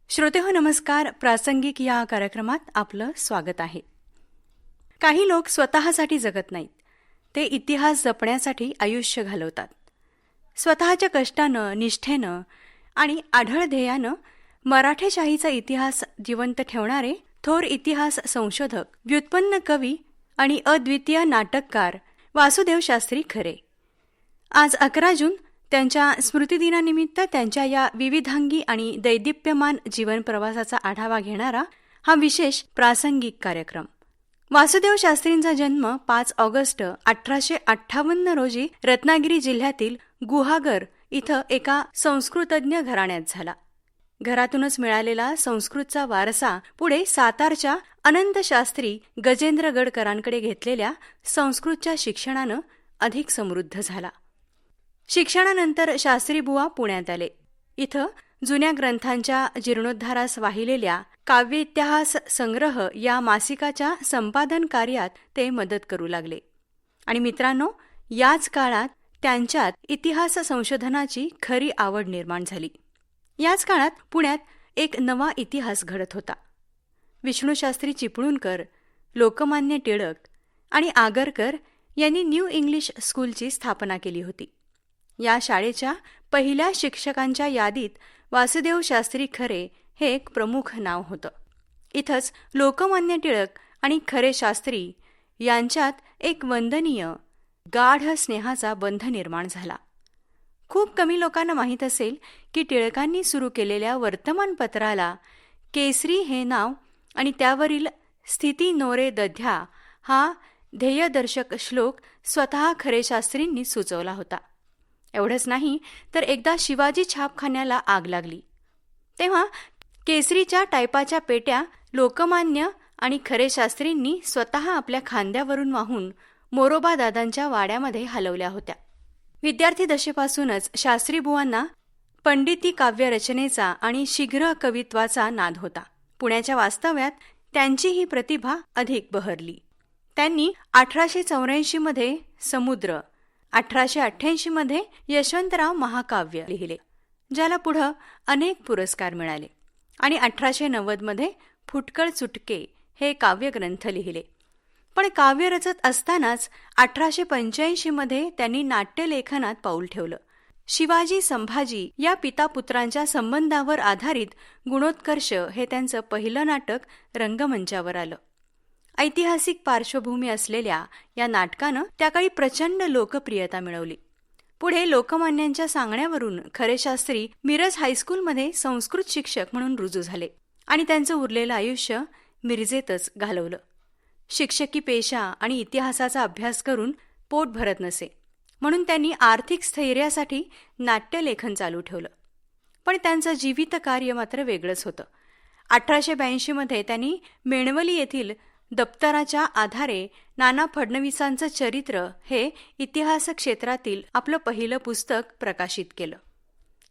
श्रोतेहो नमस्कार. प्रासंगिक या कार्यक्रमात आपलं स्वागत आहे. काही लोक स्वतःसाठी जगत नाहीत, ते इतिहास जपण्यासाठी आयुष्य घालवतात. स्वतःच्या कष्टानं, निष्ठेनं आणि आढळ ध्येयानं मराठेशाहीचा इतिहास जिवंत ठेवणारे थोर इतिहास संशोधक, व्युत्पन्न कवी आणि अद्वितीय नाटककार वासुदेव शास्त्री खरे. आज 11 जून त्यांच्या स्मृतिदिनानिमित्त त्यांच्या या विविधांगी आणि दैदिप्यमान जीवन प्रवासाचा आढावा घेणारा हा विशेष प्रासंगिक कार्यक्रम. वासुदेव शास्त्रींचा जन्म 5 ऑगस्ट 1858 रोजी रत्नागिरी जिल्ह्यातील गुहागर इथं एका संस्कृतज्ञ घराण्यात झाला. घरातूनच मिळालेला संस्कृतचा वारसा पुढे सातारच्या अनंत शास्त्री गजेंद्रगडकरांकडे घेतलेल्या संस्कृतच्या शिक्षणानं अधिक समृद्ध झाला. शिक्षणानंतर शास्त्रीबुवा पुण्यात आले. इथं जुन्या ग्रंथांच्या जीर्णोद्धारास वाहिलेल्या काव्य इतिहास संग्रह या मासिकाच्या संपादन कार्यात ते मदत करू लागले. आणि मित्रांनो, याच काळात त्यांच्यात इतिहास संशोधनाची खरी आवड निर्माण झाली. याच काळात पुण्यात एक नवा इतिहास घडत होता. विष्णुशास्त्री चिपळूणकर, लोकमान्य टिळक आणि आगरकर यांनी न्यू इंग्लिश स्कूलची स्थापना केली होती. या शाळेच्या पहिल्या शिक्षकांच्या यादीत वासुदेव शास्त्री खरे हे एक प्रमुख नाव होतं. इथंच लोकमान्य टिळक आणि खरे शास्त्री यांच्यात एक वंदनीय गाढ स्नेहाचा बंध निर्माण झाला. खूप कमी लोकांना माहीत असेल की टिळकांनी सुरू केलेल्या वर्तमानपत्राला केसरी हे नाव आणि त्यावरील स्थिती नोरे दध्या हा ध्येयदर्शक श्लोक स्वतः खरे शास्त्रींनी सुचवला होता. एवढंच नाही तर एकदा शिवाजी छापखान्याला आग लागली तेव्हा केसरीच्या टायपाच्या पेट्या लोकमान्य आणि खरे शास्त्रींनी स्वतः आपल्या खांद्यावरून वाहून मोरोबा दादांच्या वाड्यामध्ये हलवल्या होत्या. विद्यार्थी दशेपासूनच शास्त्रीबुवांना पंडिती काव्य रचनेचा आणि शीघ्र कवित्वाचा नाद होता. पुण्याच्या वास्तव्यात त्यांची ही प्रतिभा अधिक बहरली. त्यांनी 1884 मध्ये समुद्र, 1888 मध्ये यशवंतराव महाकाव्य लिहिले, ज्याला पुढं अनेक पुरस्कार मिळाले. आणि 1890 मध्ये फुटकळ चुटके हे काव्यग्रंथ लिहिले. पण काव्य रचत असतानाच 1885 मध्ये त्यांनी नाट्यलेखनात पाऊल ठेवलं. शिवाजी संभाजी या पितापुत्रांच्या संबंधावर आधारित गुणोत्कर्ष हे त्यांचं पहिलं नाटक रंगमंचावर आलं. ऐतिहासिक पार्श्वभूमी असलेल्या या नाटकानं त्याकाळी प्रचंड लोकप्रियता मिळवली. पुढे लोकमान्यांच्या सांगण्यावरून खरे शास्त्री मिरज हायस्कूलमध्ये संस्कृत शिक्षक म्हणून रुजू झाले आणि त्यांचं उरलेलं आयुष्य मिरजेतच घालवलं. शिक्षकी पेशा आणि इतिहासाचा अभ्यास करून पोट भरत नसे, म्हणून त्यांनी आर्थिक स्थैर्यासाठी नाट्यलेखन चालू ठेवलं. पण त्यांचं जीवित कार्य मात्र वेगळंच होतं. 1882 मध्ये त्यांनी मेणवली येथील दप्तराच्या आधारे नाना फडणवीसांचं चरित्र हे इतिहास क्षेत्रातील आपलं पहिलं पुस्तक प्रकाशित केलं.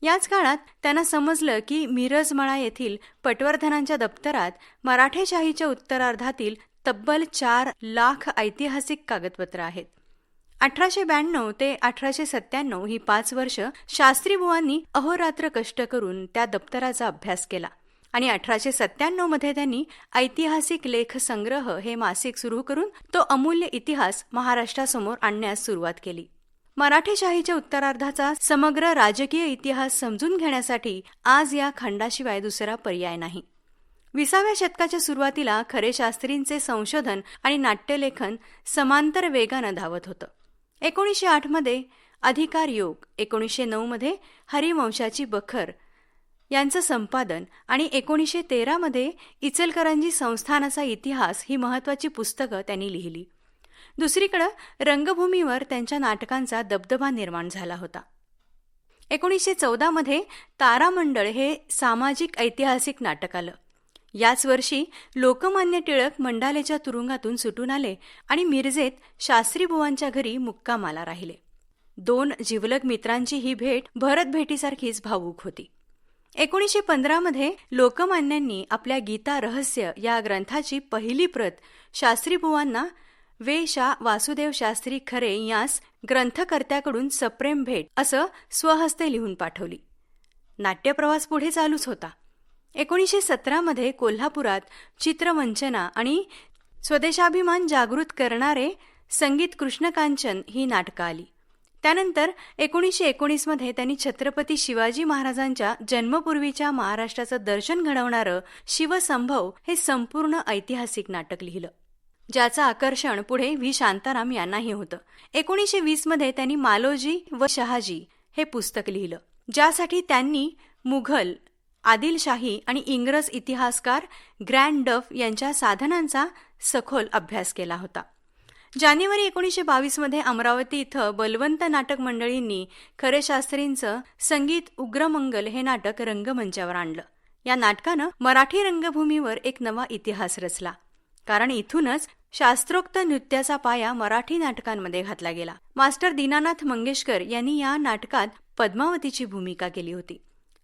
याच काळात त्यांना समजलं की मिरजमळा येथील पटवर्धनांच्या दप्तरात मराठेशाहीच्या उत्तरार्धातील तब्बल 4 लाख ऐतिहासिक कागदपत्र आहेत. 1892 ते 1897 ही 5 वर्ष शास्त्रीबुवांनी अहोरात्र कष्ट करून त्या दप्तराचा अभ्यास केला आणि 1897 मध्ये त्यांनी ऐतिहासिक लेख संग्रह हे मासिक सुरू करून तो अमूल्य इतिहास महाराष्ट्रासमोर आणण्यास सुरुवात केली. मराठेशाहीच्या उत्तरार्धाचा समग्र राजकीय इतिहास समजून घेण्यासाठी आज या खंडाशिवाय दुसरा पर्याय नाही. 20व्या शतकाच्या सुरुवातीला खरे शास्त्रींचे संशोधन आणि नाट्यलेखन समांतर वेगानं धावत होतं. 1908 मध्ये अधिकार योग, 1909 मध्ये हरिवंशाची बखर यांचं संपादन आणि 1913 मध्ये इचलकरंजी संस्थानाचा इतिहास ही महत्त्वाची पुस्तकं त्यांनी लिहिली. दुसरीकडे रंगभूमीवर त्यांच्या नाटकांचा दबदबा निर्माण झाला होता. 1914 मध्ये तारामंडळ हे सामाजिक ऐतिहासिक नाटक आलं. याच वर्षी लोकमान्य टिळक मंडालेच्या तुरुंगातून सुटून आले आणि मिरजेत शास्त्रीबुवांच्या घरी मुक्कामाला राहिले. 2 जिवलग मित्रांची ही भेट भरत भेटीसारखीच भावूक होती. 1915 मध्ये लोकमान्यांनी आपल्या गीता रहस्य या ग्रंथाची पहिली प्रत शास्त्रीबुवांना वे. शा. वासुदेव शास्त्री खरे यास ग्रंथकर्त्याकडून सप्रेम भेट असं स्वहस्ते लिहून पाठवली. नाट्यप्रवास पुढे चालूच होता. 1917 कोल्हापुरात चित्रवंचना आणि स्वदेशाभिमान जागृत करणारे संगीत कृष्णकांचन ही नाटकं आली. त्यानंतर 1919 त्यांनी छत्रपती शिवाजी महाराजांच्या जन्मपूर्वीच्या महाराष्ट्राचं दर्शन घडवणारं शिवसंभव हे संपूर्ण ऐतिहासिक नाटक लिहिलं, ज्याचं आकर्षण पुढे व्ही शांताराम यांनाही होतं. 1920 त्यांनी मालोजी व शहाजी हे पुस्तक लिहिलं, ज्यासाठी त्यांनी मुघल, आदिलशाही आणि इंग्रज इतिहासकार ग्रँड डफ यांच्या साधनांचा सखोल अभ्यास केला होता. जानेवारी 1922 अमरावती इथं बलवंत नाटक मंडळींनी खरे शास्त्रींचं संगीत उग्रमंगल हे नाटक रंगमंचावर आणलं. या नाटकानं मराठी रंगभूमीवर एक नवा इतिहास रचला, कारण इथूनच शास्त्रोक्त नृत्याचा पाया मराठी नाटकांमध्ये घातला गेला. मास्टर दीनानाथ मंगेशकर यांनी या नाटकात पद्मावतीची भूमिका केली होती.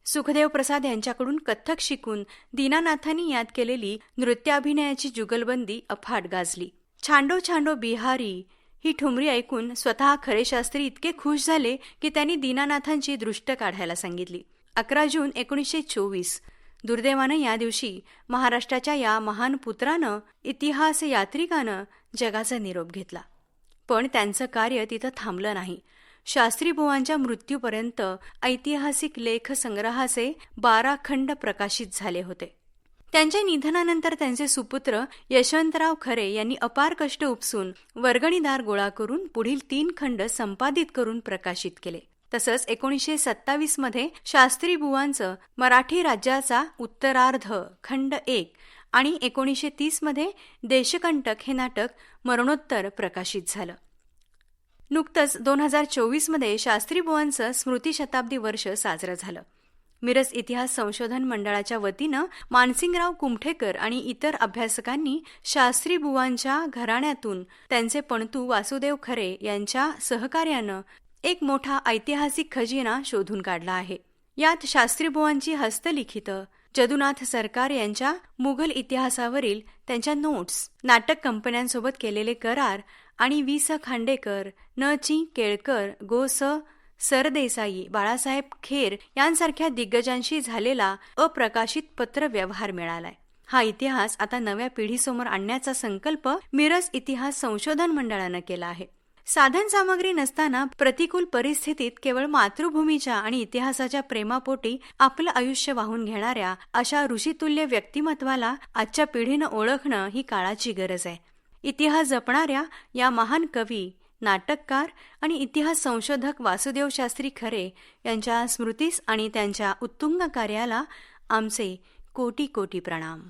सुखदेव प्रसाद यांच्याकडून कथ्थक शिकून दीनानाथांनी यात केलेली नृत्याभिनयाची जुगलबंदी अफाट गाजली. छांडो छांडो बिहारी ही ठुमरी ऐकून स्वतः खरे शास्त्री इतके खुश झाले की त्यांनी दीनानाथांची दृष्ट काढायला सांगितली. 11 जून 1924 दुर्दैवानं या दिवशी महाराष्ट्राच्या या महान पुत्रानं, इतिहास यात्रिकानं जगाचा निरोप घेतला. पण त्यांचं कार्य तिथं थांबलं नाही. शास्त्रीबुवांच्या मृत्यूपर्यंत ऐतिहासिक लेख संग्रहाचे 12 खंड प्रकाशित झाले होते. त्यांच्या निधनानंतर त्यांचे सुपुत्र यशवंतराव खरे यांनी अपार कष्ट उपसून वर्गणीदार गोळा करून पुढील 3 खंड संपादित करून प्रकाशित केले. तसंच 1927 शास्त्रीबुवांचं मराठी राज्याचा उत्तरार्ध खंड 1 आणि 1930 देशकंटक हे नाटक मरणोत्तर प्रकाशित झालं. नुकतंच 2024 शास्त्रीबुवांचं स्मृतिशताब्दी वर्ष साजरं झालं. मिरज इतिहास संशोधन मंडळाच्या वतीनं मानसिंगराव कुमठेकर आणि इतर अभ्यासकांनी शास्त्रीबुवांच्या घराण्यातून त्यांचे पणतू वासुदेव खरे यांच्या सहकार्यानं एक मोठा ऐतिहासिक खजिना शोधून काढला आहे. यात शास्त्रीबुवांची हस्तलिखितं, जदुनाथ सरकार यांच्या मुघल इतिहासावरील त्यांच्या नोट्स, नाटक कंपन्यांसोबत केलेले करार आणि वि. स. खांडेकर, न. चि. केळकर, गो. स. सरदेसाई, बाळासाहेब खेर यांसारख्या दिग्गजांशी झालेला अप्रकाशित पत्रव्यवहार मिळालाय. हा इतिहास आता नव्या पिढीसमोर आणण्याचा संकल्प मिरज इतिहास संशोधन मंडळानं केला आहे. साधन सामग्री नसताना प्रतिकूल परिस्थितीत केवळ मातृभूमीच्या आणि इतिहासाच्या प्रेमापोटी आपलं आयुष्य वाहून घेणाऱ्या अशा ऋषितुल्य व्यक्तिमत्वाला आजच्या पिढीनं ओळखणं ही काळाची गरज आहे. इतिहास जपणाऱ्या या महान कवी, नाटककार आणि इतिहास संशोधक वासुदेव शास्त्री खरे यांच्या स्मृतीस आणि त्यांच्या उत्तुंग कार्याला आमचे कोटी कोटी प्रणाम.